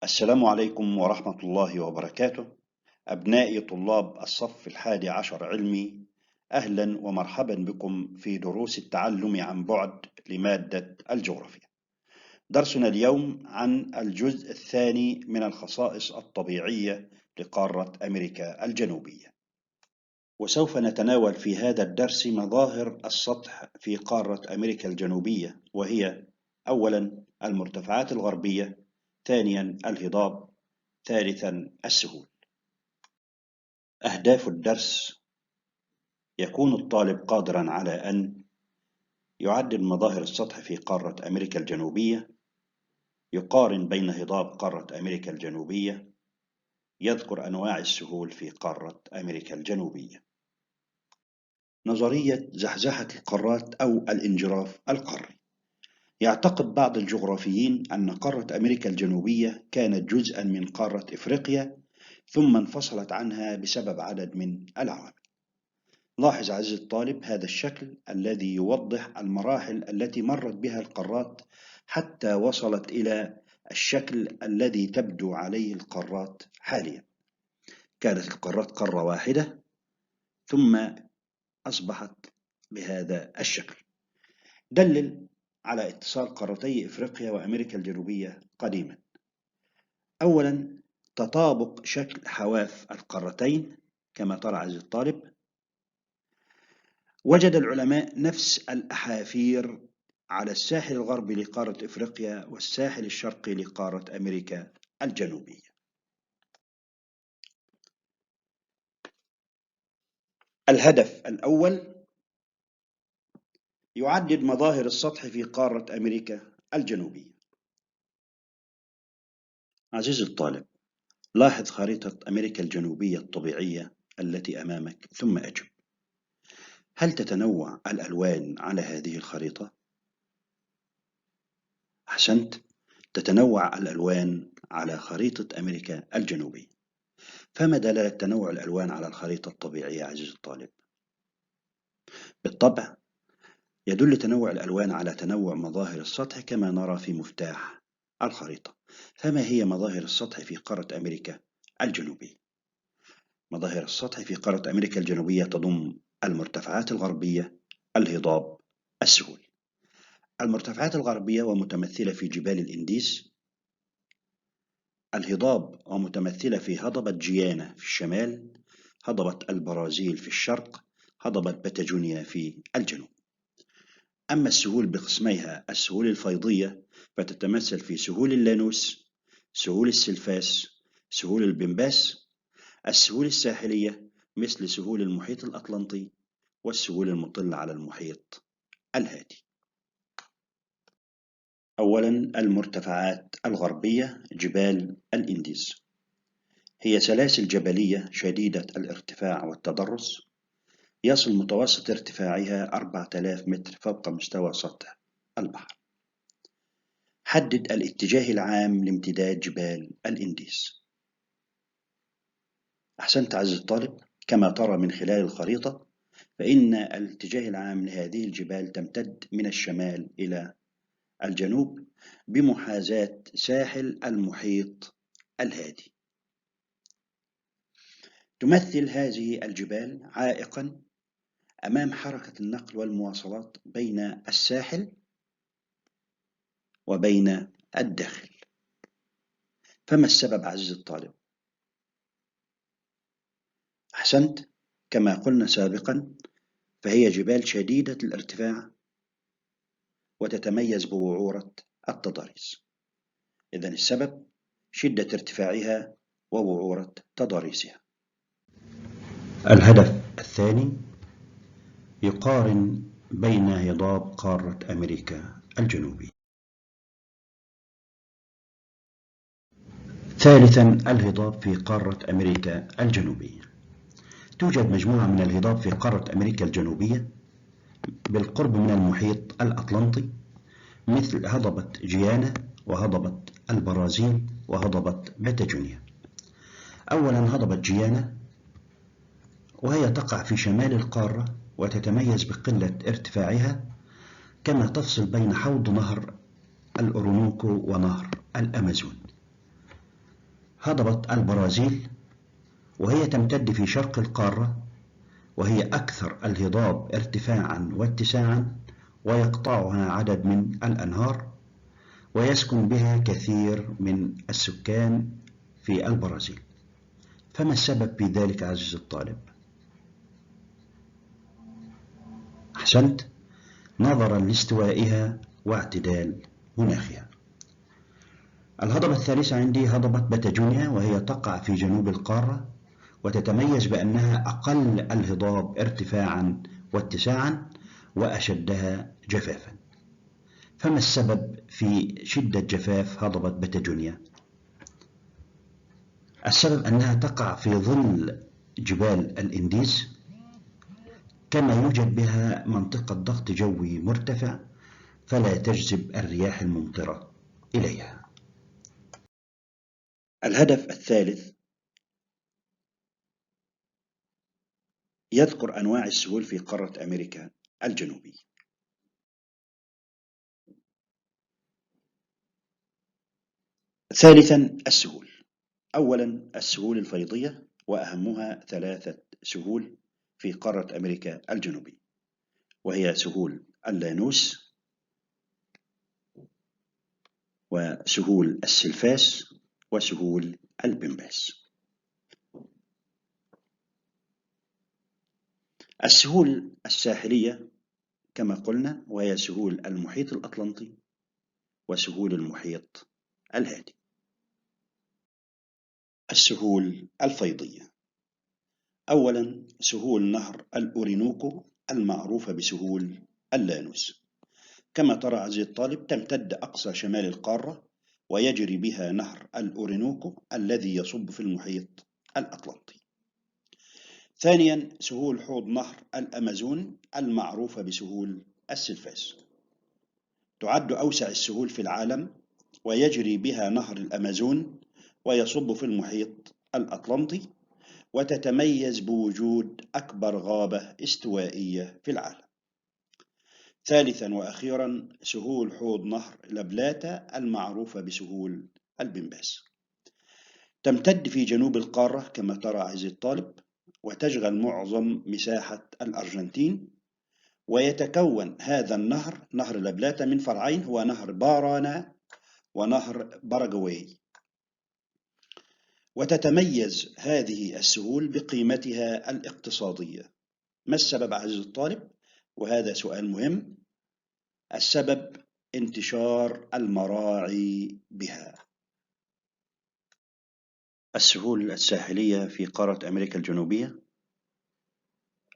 السلام عليكم ورحمة الله وبركاته. أبنائي طلاب الصف 11 علمي، أهلا ومرحبا بكم في دروس التعلم عن بعد لمادة الجغرافيا. درسنا اليوم عن الجزء الثاني من الخصائص الطبيعية لقارة أمريكا الجنوبية، وسوف نتناول في هذا الدرس مظاهر السطح في قارة أمريكا الجنوبية، وهي: أولا المرتفعات الغربية، ثانيا الهضاب، ثالثا السهول. أهداف الدرس: يكون الطالب قادرا على أن يعدد مظاهر السطح في قارة أمريكا الجنوبية، يقارن بين هضاب قارة أمريكا الجنوبية، يذكر أنواع السهول في قارة أمريكا الجنوبية. نظرية زحزحة القارات أو الانجراف القاري. يعتقد بعض الجغرافيين أن قارة أمريكا الجنوبية كانت جزءا من قارة إفريقيا، ثم انفصلت عنها بسبب عدد من العوامل. لاحظ عزيزي الطالب هذا الشكل الذي يوضح المراحل التي مرت بها القارات حتى وصلت إلى الشكل الذي تبدو عليه القارات حاليا. كانت القارات قارة واحدة، ثم أصبحت بهذا الشكل. دلل على اتصال قارتي إفريقيا وأمريكا الجنوبية قديما. أولا، تطابق شكل حواف القارتين. كما ترى عزيزي الطالب، وجد العلماء نفس الأحافير على الساحل الغربي لقارة إفريقيا والساحل الشرقي لقارة أمريكا الجنوبية. الهدف الأول: يعدد مظاهر السطح في قارة أمريكا الجنوبية. عزيزي الطالب، لاحظ خريطة أمريكا الجنوبية الطبيعية التي أمامك ثم أجب: هل تتنوع الألوان على هذه الخريطة؟ أحسنت، تتنوع الألوان على خريطة أمريكا الجنوبية. فما دلالة تنوع الألوان على الخريطة الطبيعية عزيزي الطالب؟ بالطبع يدل تنوع الألوان على تنوع مظاهر السطح كما نرى في مفتاح الخريطة. فما هي مظاهر السطح في قارة أمريكا الجنوبية؟ مظاهر السطح في قارة أمريكا الجنوبية تضم المرتفعات الغربية، الهضاب، السهول. المرتفعات الغربية ومتمثلة في جبال الإنديز. الهضاب ومتمثلة في هضبة جيانا في الشمال، هضبة البرازيل في الشرق، هضبة باتاجونيا في الجنوب. أما السهول بقسميها: السهول الفيضية فتتمثل في سهول اللانوس، سهول السلفاس، سهول البنباس. السهول الساحلية مثل سهول المحيط الأطلنطي والسهول المطلة على المحيط الهادي. أولا، المرتفعات الغربية. جبال الإنديز هي سلاسل جبلية شديدة الارتفاع والتضرس، يصل متوسط ارتفاعها 4000 متر فوق مستوى سطح البحر. حدد الاتجاه العام لامتداد جبال الإنديز. أحسنت عزيزي الطالب، كما ترى من خلال الخريطة فإن الاتجاه العام لهذه الجبال تمتد من الشمال إلى الجنوب بمحاذاة ساحل المحيط الهادي. تمثل هذه الجبال عائقا أمام حركة النقل والمواصلات بين الساحل وبين الداخل. فما السبب عزيزي الطالب؟ أحسنت، كما قلنا سابقا فهي جبال شديدة الارتفاع وتتميز بوعورة التضاريس. إذن السبب شدة ارتفاعها ووعورة تضاريسها. الهدف الثاني: يقارن بين هضاب قارة أمريكا الجنوبية. ثالثا، الهضاب في قارة أمريكا الجنوبية. توجد مجموعة من الهضاب في قارة أمريكا الجنوبية بالقرب من المحيط الأطلنطي، مثل هضبة جيانا وهضبة البرازيل وهضبة باتاجونيا. أولا، هضبة جيانا وهي تقع في شمال القارة وتتميز بقلة ارتفاعها، كما تفصل بين حوض نهر الأورونوكو ونهر الأمازون. هضبة البرازيل، وهي تمتد في شرق القارة، وهي أكثر الهضاب ارتفاعا واتساعا، ويقطعها عدد من الأنهار، ويسكن بها كثير من السكان في البرازيل. فما السبب في ذلك عزيزي الطالب؟ أحسنت، نظرا لاستوائها واعتدال مناخها. الهضبة الثالثة عندي هضبة باتاجونيا، وهي تقع في جنوب القارة، وتتميز بأنها أقل الهضاب ارتفاعا واتساعا، وأشدها جفافا. فما السبب في شدة جفاف هضبة باتاجونيا؟ السبب أنها تقع في ظل جبال الإنديز، كما يوجد بها منطقة ضغط جوي مرتفع، فلا تجذب الرياح الممطرة إليها. الهدف الثالث يذكر أنواع السهول في قارة أمريكا الجنوبية. ثالثا السهول. أولا السهول الفيضية، وأهمها 3 سهول في قارة أمريكا الجنوبية، وهي سهول اللانوس، وسهول السلفاس، وسهول البنباس. السهول الساحلية كما قلنا، وهي سهول المحيط الأطلنطي وسهول المحيط الهادي. السهول الفيضية، أولا سهول نهر الأورينوكو المعروفة بسهول اللانوس. كما ترى عزيزي الطالب، تمتد أقصى شمال القارة، ويجري بها نهر الأورينوكو الذي يصب في المحيط الأطلنطي. ثانيا سهول حوض نهر الأمازون المعروفة بسهول السلفاس، تعد أوسع السهول في العالم، ويجري بها نهر الأمازون ويصب في المحيط الأطلنطي، وتتميز بوجود أكبر غابة استوائية في العالم. ثالثا وأخيرا سهول حوض نهر لابلاتا المعروفة بسهول البنباس، تمتد في جنوب القارة كما ترى عزيزي الطالب، وتشغل معظم مساحة الأرجنتين. ويتكون هذا النهر، نهر لابلاتا، من فرعين، هو نهر بارانا ونهر باراغواي. وتتميز هذه السهول بقيمتها الاقتصادية. ما السبب عزيزي الطالب؟ وهذا سؤال مهم. السبب انتشار المراعي بها. السهول الساحلية في قارة أمريكا الجنوبية: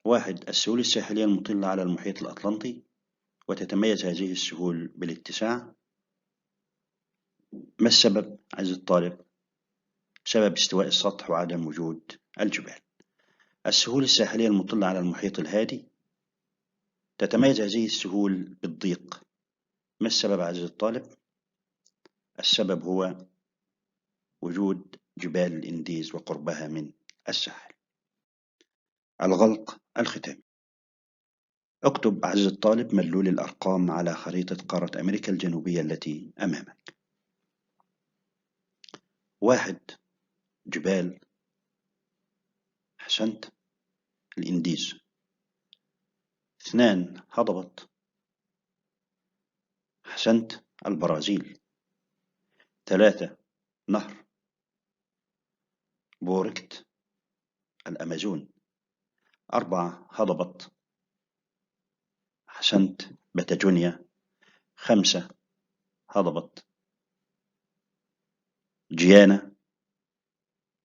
1. السهول الساحلية المطلة على المحيط الأطلنطي، وتتميز هذه السهول بالاتساع. ما السبب عزيزي الطالب؟ سبب استواء السطح وعدم وجود الجبال. السهول الساحلية المطلة على المحيط الهادي، تتميز هذه السهول بالضيق. ما السبب عزيزي الطالب؟ السبب هو وجود جبال الإنديز وقربها من الساحل. الغلق الختامي: اكتب عزيزي الطالب مدلول الأرقام على خريطة قارة أمريكا الجنوبية التي أمامك. 1. جبال، أحسنت، الإنديز. 2. هضبة، أحسنت، البرازيل. 3. نهر بوركت، الأمازون. 4. هضبة، أحسنت، باتاجونيا. 5. هضبة جيانا.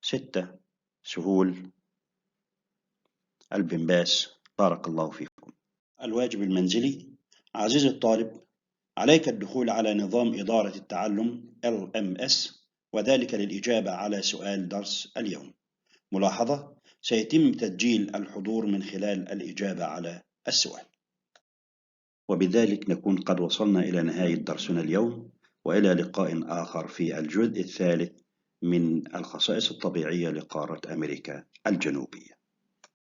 6. سهول البنباس. بارك الله فيكم. الواجب المنزلي: عزيزي الطالب، عليك الدخول على نظام إدارة التعلم LMS، وذلك للإجابة على سؤال درس اليوم. ملاحظة: سيتم تسجيل الحضور من خلال الإجابة على السؤال. وبذلك نكون قد وصلنا إلى نهاية درسنا اليوم، وإلى لقاء آخر في الجزء الثالث من الخصائص الطبيعية لقارة أمريكا الجنوبية.